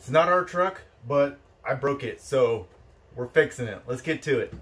It's not our truck, but I broke it, so we're fixing it. Let's get to it.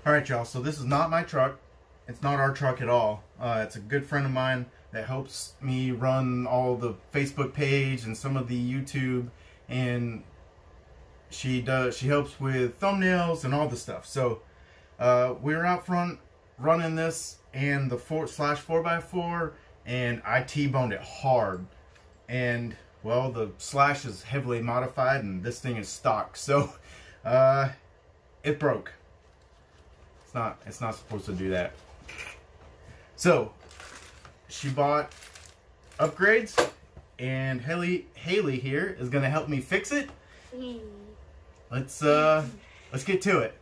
Alright y'all, so this is not my truck. It's not our truck at all. It's a good friend of mine that helps me run all the Facebook page and some of the YouTube, and she helps with thumbnails and all the stuff. So we were out front running this and the 4/4x4, and I T-boned it hard, and well, the slash is heavily modified and this thing is stock, so it broke. It's not supposed to do that. So she bought upgrades, and Haleigh here is gonna help me fix it. Let's get to it.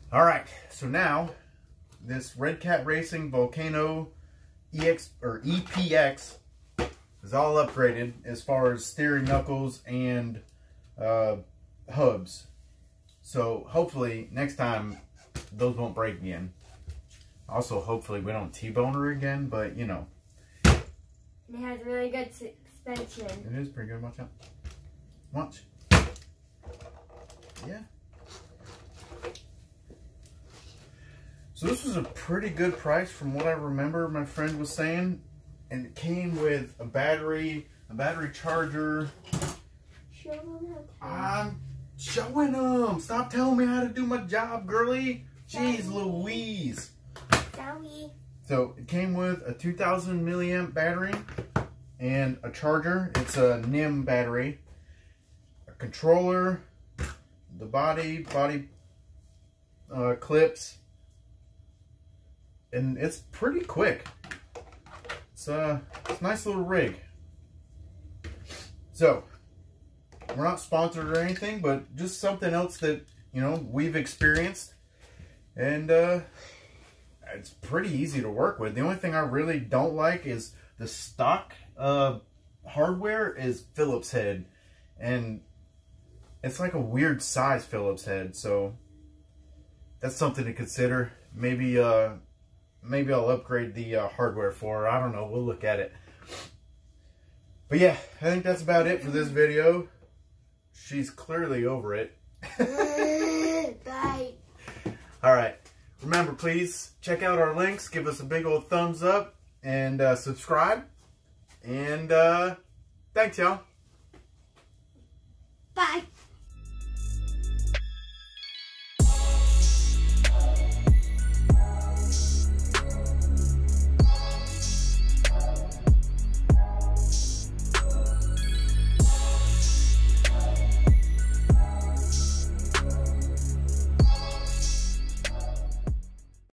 All right, so now this Redcat Racing Volcano EPX is all upgraded as far as steering knuckles and hubs. So hopefully next time those won't break again. Also, hopefully we don't T-bone her again, but you know. It has really good suspension. It is pretty good. Watch out. Watch. Yeah. So this was a pretty good price from what I remember my friend was saying. And it came with a battery charger. Show them how to. I'm showing them. Stop telling me how to do my job, girly. Jeez Louise. Sorry. So it came with a 2000 milliamp battery and a charger. It's a NIM battery, a controller, the body clips, and it's pretty quick. It's a nice little rig. So we're not sponsored or anything, but just something else that, you know, we've experienced, and it's pretty easy to work with. The only thing I really don't like is the stock hardware is Phillips head, and it's like a weird size Phillips head, so that's something to consider. Maybe I'll upgrade the hardware for her. I don't know. We'll look at it. But yeah, I think that's about it for this video. She's clearly over it. Bye. All right. Remember, please check out our links. Give us a big old thumbs up and subscribe. And thanks, y'all.